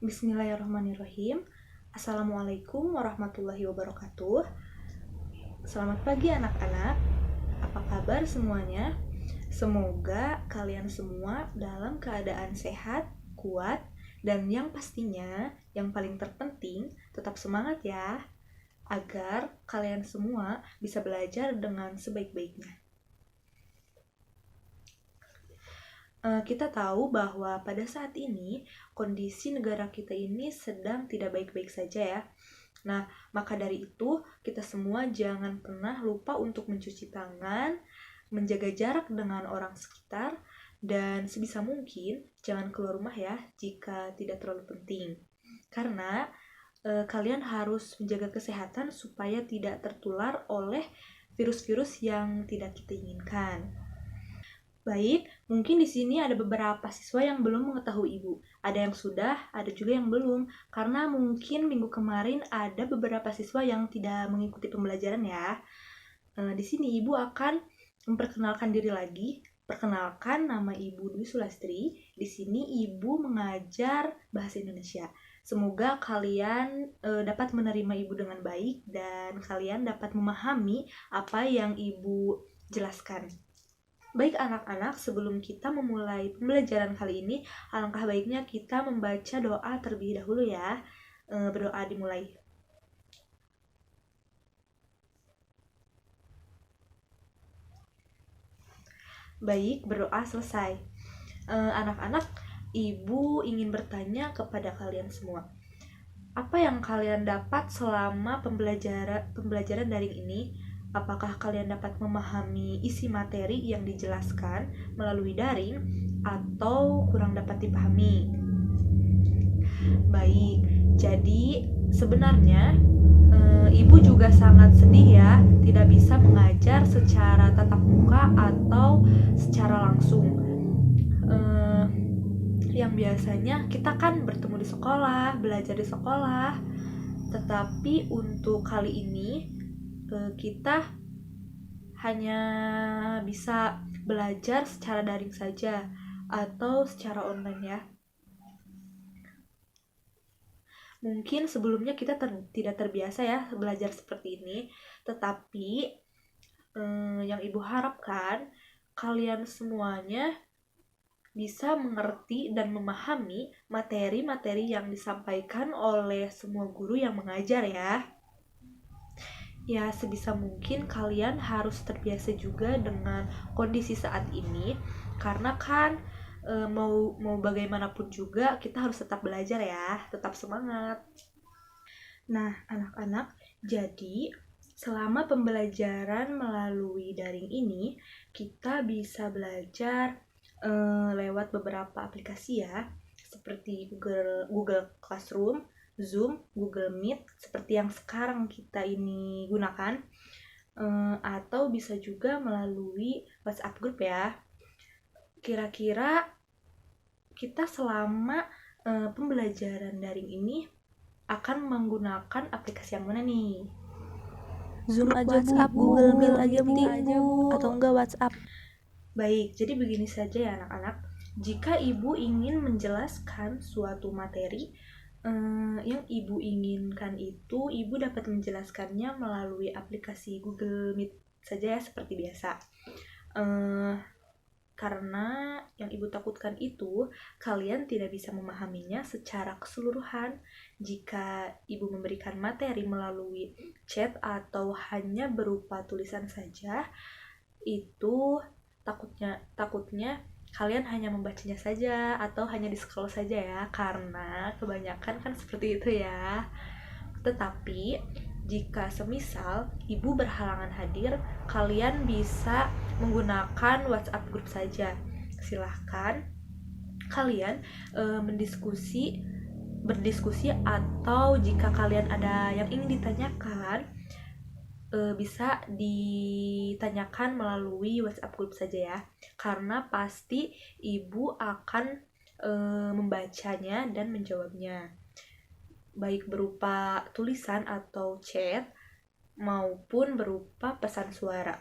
Bismillahirrahmanirrahim. Assalamualaikum warahmatullahi wabarakatuh. Selamat pagi anak-anak. Apa kabar semuanya? Semoga kalian semua dalam keadaan sehat, kuat, dan yang pastinya yang paling terpenting tetap semangat ya, agar kalian semua bisa belajar dengan sebaik-baiknya. Kita tahu bahwa pada saat ini kondisi negara kita ini sedang tidak baik-baik saja ya. Nah, maka dari itu kita semua jangan pernah lupa untuk mencuci tangan, menjaga jarak dengan orang sekitar, dan sebisa mungkin jangan keluar rumah ya jika tidak terlalu penting. Karena kalian harus menjaga kesehatan supaya tidak tertular oleh virus-virus yang tidak kita inginkan. Baik, mungkin di sini ada beberapa siswa yang belum mengetahui Ibu. Ada yang sudah, ada juga yang belum. Karena mungkin minggu kemarin ada beberapa siswa yang tidak mengikuti pembelajaran ya. Di sini Ibu akan memperkenalkan diri lagi. Perkenalkan, nama Ibu Dwi Sulastri. Di sini Ibu mengajar bahasa Indonesia. Semoga kalian dapat menerima Ibu dengan baik dan kalian dapat memahami apa yang Ibu jelaskan. Baik anak-anak, sebelum kita memulai pembelajaran kali ini, alangkah baiknya kita membaca doa terlebih dahulu ya. Berdoa dimulai. Baik, berdoa selesai. Anak-anak, Ibu ingin bertanya kepada kalian semua. Apa yang kalian dapat selama pembelajaran daring ini? Apakah kalian dapat memahami isi materi yang dijelaskan melalui daring atau kurang dapat dipahami? Baik, jadi sebenarnya Ibu juga sangat sedih ya tidak bisa mengajar secara tatap muka atau secara langsung. Yang biasanya kita kan bertemu di sekolah, belajar di sekolah, tetapi untuk kali ini kita hanya bisa belajar secara daring saja atau secara online ya. Mungkin sebelumnya kita tidak terbiasa ya belajar seperti ini, tetapi yang Ibu harapkan kalian semuanya bisa mengerti dan memahami materi-materi yang disampaikan oleh semua guru yang mengajar ya. Ya, sebisa mungkin kalian harus terbiasa juga dengan kondisi saat ini, karena kan mau bagaimanapun juga kita harus tetap belajar ya, tetap semangat. Nah, anak-anak, jadi selama pembelajaran melalui daring ini, kita bisa belajar lewat beberapa aplikasi ya, seperti Google Classroom, Zoom, Google Meet, seperti yang sekarang kita ini gunakan, atau bisa juga melalui WhatsApp group ya. Kira-kira kita selama pembelajaran daring ini akan menggunakan aplikasi yang mana nih? Zoom aja WhatsApp, Google Meet aja Bu, atau enggak WhatsApp. Baik, jadi begini saja ya anak-anak. Jika Ibu ingin menjelaskan suatu materi, yang Ibu inginkan itu, Ibu dapat menjelaskannya melalui aplikasi Google Meet saja ya, seperti biasa. Karena yang Ibu takutkan itu, kalian tidak bisa memahaminya secara keseluruhan. Jika Ibu memberikan materi melalui chat atau hanya berupa tulisan saja, itu takutnya kalian hanya membacanya saja atau hanya di-scroll saja ya, karena kebanyakan kan seperti itu ya. Tetapi jika semisal Ibu berhalangan hadir, kalian bisa menggunakan WhatsApp group saja. Silahkan kalian berdiskusi atau jika kalian ada yang ingin ditanyakan, bisa ditanyakan melalui WhatsApp group saja ya, karena pasti Ibu akan membacanya dan menjawabnya, baik berupa tulisan atau chat maupun berupa pesan suara.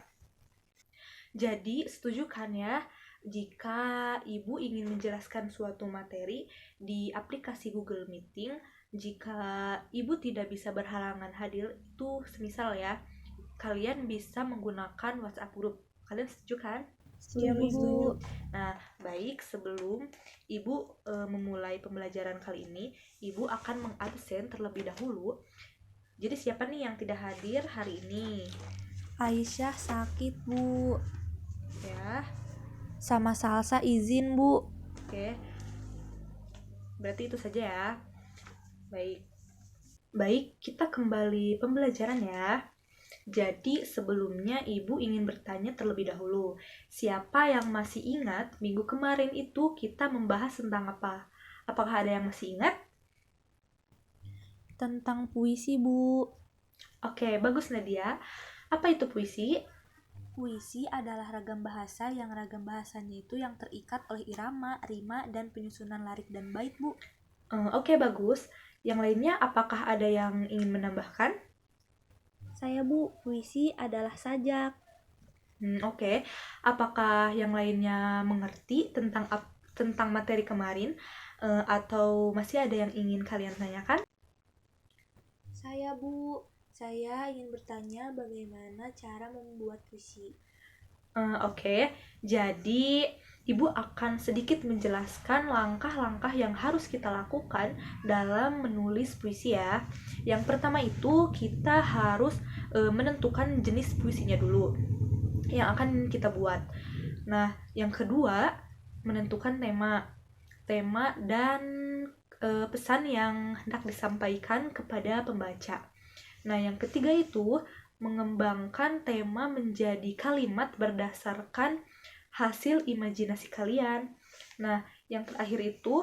Jadi setuju kan ya Jika Ibu ingin menjelaskan suatu materi di aplikasi Google Meeting, jika Ibu tidak bisa berhalangan hadir, itu semisal ya, kalian bisa menggunakan WhatsApp group. Kalian setuju kan? Setuju, Bu. Nah, baik, sebelum Ibu memulai pembelajaran kali ini, Ibu akan mengabsen terlebih dahulu. Jadi siapa nih yang tidak hadir hari ini? Aisyah sakit, Bu. Ya, Sama Salsa izin, Bu. oke. Berarti itu saja ya. Baik. Baik, kita kembali pembelajaran ya. Jadi sebelumnya Ibu ingin bertanya terlebih dahulu. Siapa yang masih ingat minggu kemarin itu kita membahas tentang apa? Apakah ada yang masih ingat? Tentang puisi, Bu. Oke, bagus Nadia. Apa itu puisi? Puisi adalah ragam bahasa yang ragam bahasanya itu yang terikat oleh irama, rima, dan penyusunan lirik dan bait, Bu. Oke, bagus. Yang lainnya, apakah ada yang ingin menambahkan? Saya, Bu, puisi adalah sajak. Oke. Apakah yang lainnya mengerti tentang materi kemarin? Atau masih ada yang ingin kalian tanyakan? Saya, Bu, saya ingin bertanya bagaimana cara membuat puisi. Oke, jadi Ibu akan sedikit menjelaskan langkah-langkah yang harus kita lakukan dalam menulis puisi ya. Yang pertama itu kita harus menentukan jenis puisinya dulu yang akan kita buat. Nah, yang kedua menentukan tema dan pesan yang hendak disampaikan kepada pembaca. Nah, yang ketiga itu mengembangkan tema menjadi kalimat berdasarkan hasil imajinasi kalian. Nah, yang terakhir itu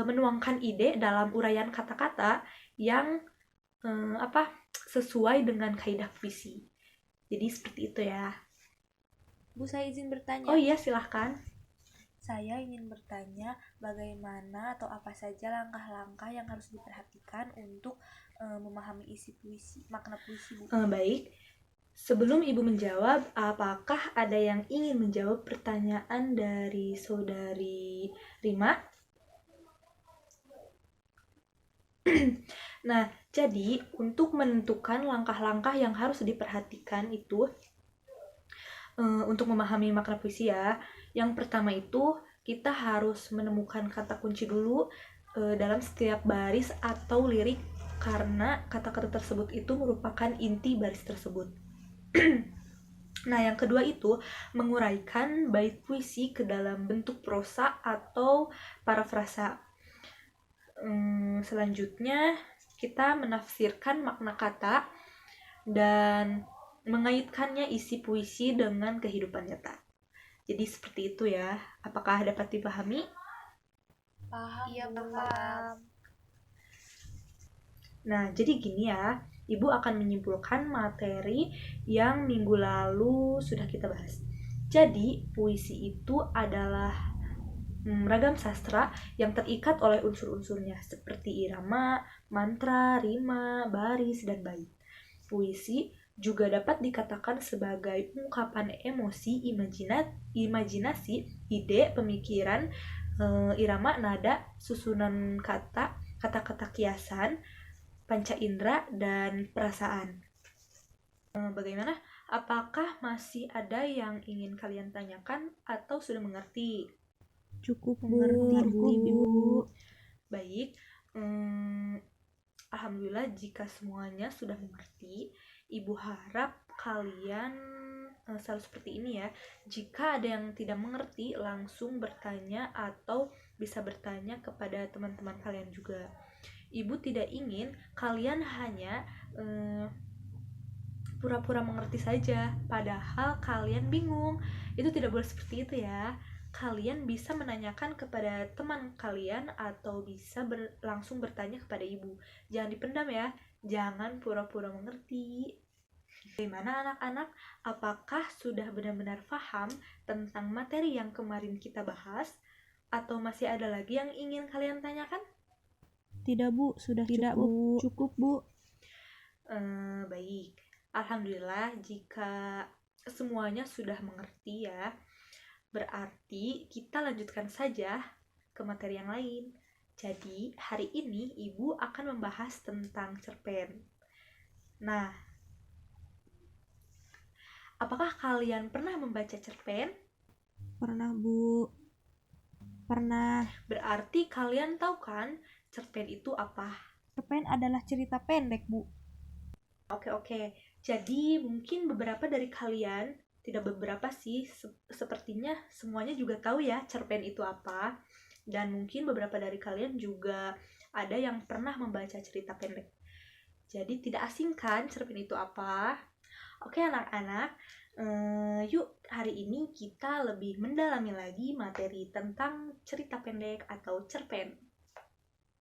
menuangkan ide dalam uraian kata-kata yang sesuai dengan kaidah puisi. Jadi seperti itu ya. Bu, saya izin bertanya. Oh iya, silahkan. Saya ingin bertanya bagaimana atau apa saja langkah-langkah yang harus diperhatikan untuk memahami isi puisi, makna puisi, Bu. Baik. Sebelum Ibu menjawab, apakah ada yang ingin menjawab pertanyaan dari Saudari Rima? Nah, jadi untuk menentukan langkah-langkah yang harus diperhatikan itu untuk memahami makna puisi ya, yang pertama itu kita harus menemukan kata kunci dulu dalam setiap baris atau lirik karena kata-kata tersebut itu merupakan inti baris tersebut. Nah, yang kedua itu menguraikan bait puisi ke dalam bentuk prosa atau parafrasa. Selanjutnya, kita menafsirkan makna kata dan mengaitkannya isi puisi dengan kehidupan nyata. Jadi seperti itu ya. Apakah dapat dipahami? Paham, Iya, Bu. paham. Nah, jadi gini ya, Ibu akan menyimpulkan materi yang minggu lalu sudah kita bahas. Jadi, puisi itu adalah ragam sastra yang terikat oleh unsur-unsurnya seperti irama, mantra, rima, baris, dan bait. Puisi juga dapat dikatakan sebagai ungkapan emosi, imajinasi, ide, pemikiran, irama, nada, susunan kata, kata-kata kiasan, panca indera, dan perasaan. Bagaimana? Apakah masih ada yang ingin kalian tanyakan atau sudah mengerti? Cukup, Bu. Baik, alhamdulillah jika semuanya sudah mengerti. Ibu harap kalian selalu seperti ini ya. Jika ada yang tidak mengerti, langsung bertanya atau bisa bertanya kepada teman-teman kalian juga. Ibu tidak ingin kalian hanya pura-pura mengerti saja, padahal kalian bingung. Itu tidak boleh seperti itu ya. Kalian bisa menanyakan kepada teman kalian atau bisa langsung bertanya kepada ibu. Jangan dipendam ya, jangan pura-pura mengerti. Bagaimana anak-anak? Apakah sudah benar-benar paham tentang materi yang kemarin kita bahas? Atau masih ada lagi yang ingin kalian tanyakan? Tidak, Bu, sudah cukup, Bu. Baik, alhamdulillah jika semuanya sudah mengerti ya. Berarti kita lanjutkan saja ke materi yang lain. Jadi, hari ini Ibu akan membahas tentang cerpen. Nah, apakah kalian pernah membaca cerpen? Pernah, Bu. Pernah. Berarti kalian tahu kan cerpen itu apa? Cerpen adalah cerita pendek, Bu. Oke. Jadi mungkin beberapa dari kalian, tidak beberapa sih, sepertinya semuanya juga tahu ya cerpen itu apa. Dan mungkin beberapa dari kalian juga ada yang pernah membaca cerita pendek. Jadi tidak asing kan cerpen itu apa? Oke anak-anak, yuk hari ini kita lebih mendalami lagi materi tentang cerita pendek atau cerpen.